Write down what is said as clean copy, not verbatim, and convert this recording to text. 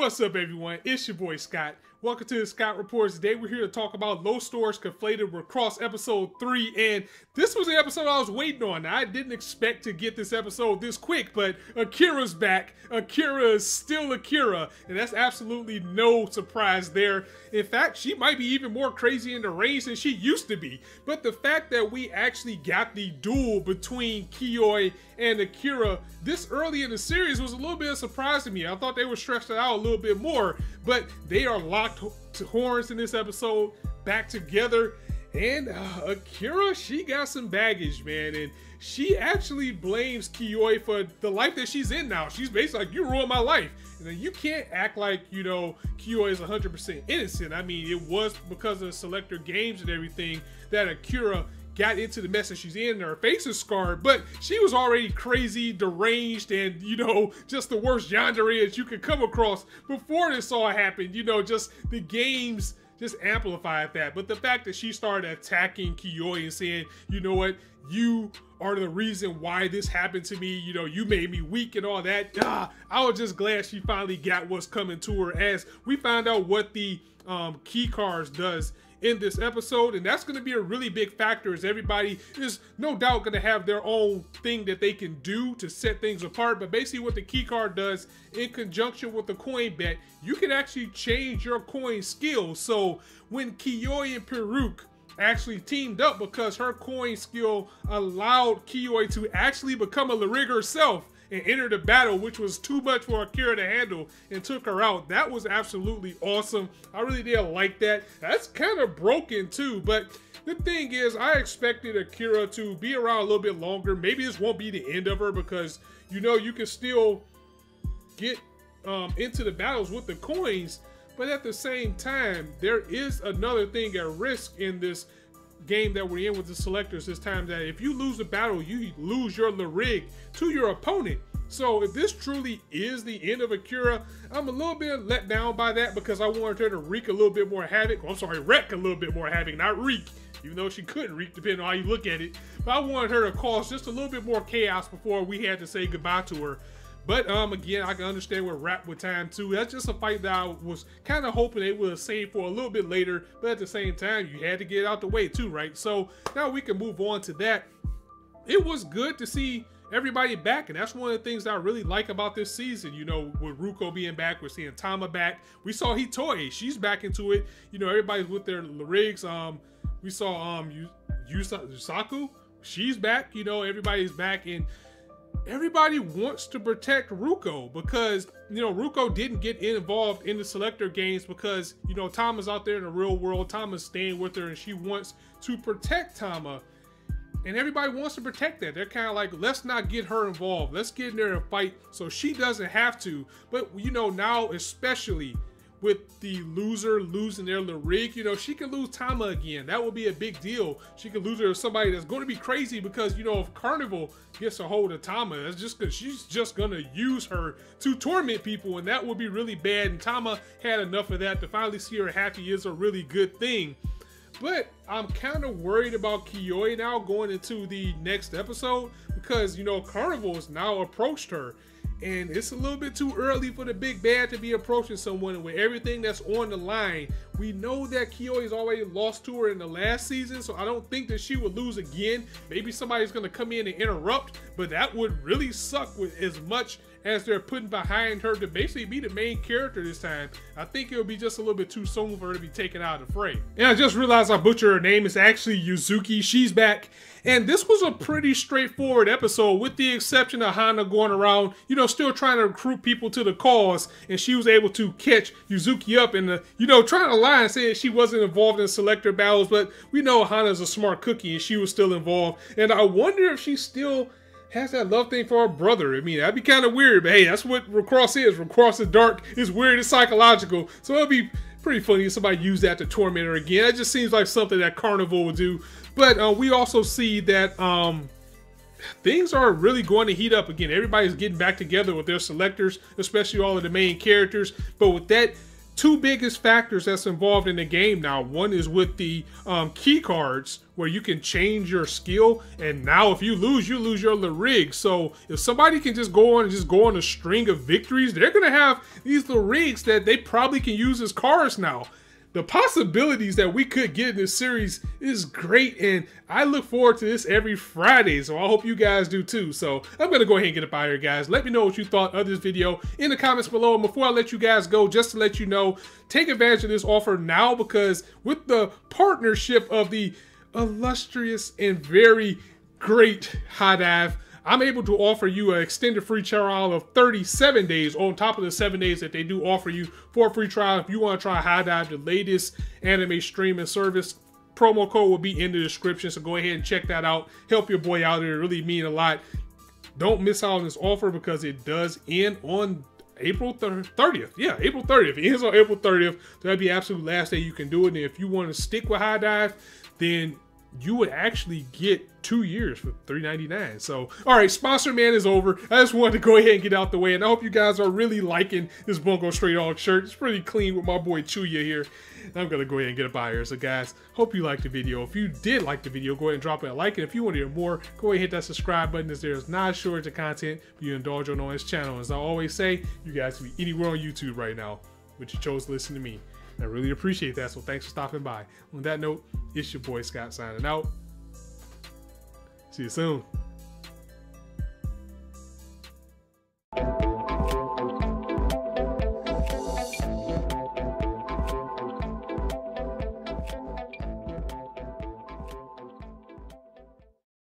What's up, everyone? It's your boy Scott. Welcome to the Scott Reports. Today we're here to talk about Lostorage Conflated WIXOSS episode 3, and this was the episode I was waiting on. I didn't expect to get this episode this quick, but Akira's back. Akira is still Akira, and that's absolutely no surprise there. In fact, she might be even more crazy in the range than she used to be. But the fact that we actually got the duel between Kiyoi and Akira this early in the series was a little bit of a surprise to me. I thought they would stretch it out a little bit more, but they are locked to horns in this episode, back together. And Akira, she got some baggage, man, and she actually blames Kiyoi for the life that she's in now. She's basically like, you ruined my life. And then you can't act like, you know, Kiyoi is 100% innocent. I mean, it was because of the Selector games and everything that Akira got into the mess that she's in, and her face is scarred, but she was already crazy, deranged, and, you know, just the worst yandere that you could come across before this all happened. You know, just the games just amplified that. But the fact that she started attacking Kiyoi and saying, you know what, you are the reason why this happened to me, you know, you made me weak and all that. I was just glad she finally got what's coming to her, as we found out what the key cards does in this episode, and that's going to be a really big factor, as everybody is no doubt going to have their own thing that they can do to set things apart. But basically what the key card does in conjunction with the coin bet, you can actually change your coin skill. So when Kiyoi and Peruk actually teamed up, because her coin skill allowed Kiyoi to actually become a LRIG herself and enter the battle, which was too much for Akira to handle, and took her out. That was absolutely awesome. I really did like that. That's kind of broken too, but the thing is, I expected Akira to be around a little bit longer. Maybe this won't be the end of her, because, you know, you can still get into the battles with the coins, but at the same time, there is another thing at risk in this game that we're in with the selectors this time, that if you lose the battle, you lose your LRIG to your opponent. So if this truly is the end of Akira, I'm a little bit let down by that, because I wanted her to wreak a little bit more havoc. I'm sorry, wreck a little bit more havoc, not wreak, even though she couldn't wreak depending on how you look at it. But I wanted her to cause just a little bit more chaos before we had to say goodbye to her. But again, I can understand we're wrapped with time too. That's just a fight that I was kind of hoping they would have saved for a little bit later, but at the same time, you had to get it out the way too, right? So now we can move on to that. It was good to see everybody back, and that's one of the things that I really like about this season. You know, with Ruko being back, we're seeing Tama back. We saw Hitoi, she's back into it. You know, everybody's with their LRIGs. We saw Yusaku, she's back. You know, everybody's back, and everybody wants to protect Ruko, because, you know, Ruko didn't get involved in the Selector games because, you know, Tama's out there in the real world. Tama's staying with her, and she wants to protect Tama. And everybody wants to protect that. They're kind of like, let's not get her involved. Let's get in there and fight so she doesn't have to. But, you know, now, especially with the loser losing their LRIG, you know, she could lose Tama again. That would be a big deal. She could lose her to somebody that's going to be crazy, because, you know, if Carnival gets a hold of Tama, that's just because she's just going to use her to torment people, and that would be really bad. And Tama had enough of that. To finally see her happy is a really good thing. But I'm kind of worried about Kiyoi now going into the next episode, because, you know, Carnival has now approached her. And it's a little bit too early for the big bad to be approaching someone with everything that's on the line. We know that Kiyoi has already lost to her in the last season, so I don't think that she would lose again. Maybe somebody's going to come in and interrupt, but that would really suck with as much as they're putting behind her to basically be the main character this time. I think it would be just a little bit too soon for her to be taken out of the fray. And I just realized I butchered her name. It's actually Yuzuki. She's back. And this was a pretty straightforward episode, with the exception of Hana going around, you know, still trying to recruit people to the cause. And she was able to catch Yuzuki up and, you know, trying to lie and say that she wasn't involved in Selector battles. But we know Hana's a smart cookie, and she was still involved. And I wonder if she still has that love thing for her brother. I mean, that'd be kind of weird, but hey, that's what WIXOSS is. WIXOSS is dark, it's weird, it's psychological. So it'd be pretty funny if somebody used that to torment her again. It just seems like something that Carnival would do. But we also see that things are really going to heat up again. Everybody's getting back together with their selectors, especially all of the main characters. But with that two biggest factors that's involved in the game now. One is with the key cards, where you can change your skill, and now if you lose your LRIG. So if somebody can just go on a string of victories, they're gonna have these LRIGs that they probably can use as cards now. The possibilities that we could get in this series is great, and I look forward to this every Friday, so I hope you guys do too. So I'm gonna go ahead and get up out of here, guys. Let me know what you thought of this video in the comments below. And before I let you guys go, just to let you know, take advantage of this offer now, because with the partnership of the illustrious and very great HIDIVE, I'm able to offer you an extended free trial of 37 days on top of the 7 days that they do offer you for a free trial. If you want to try HIDIVE, the latest anime streaming service, promo code will be in the description, so go ahead and check that out. Help your boy out there, it really mean a lot. Don't miss out on this offer, because it does end on April 30th. Yeah, April 30th. It ends on April 30th. So that'd be the absolute last day you can do it. And if you want to stick with HIDIVE, then you would actually get 2 years for $3.99. So, all right, sponsor man is over. I just wanted to go ahead and get out the way, and I hope you guys are really liking this Bungo Straight Dog shirt. It's pretty clean with my boy Chuki here. And I'm gonna go ahead and get a buy here. So, guys, hope you liked the video. If you did like the video, go ahead and drop a like, and if you want to hear more, go ahead and hit that subscribe button, as there's not shortage of content for you to indulge on his channel. As I always say, you guys can be anywhere on YouTube right now, but you chose to listen to me. I really appreciate that, so thanks for stopping by. On that note, it's your boy Scott signing out. See you soon.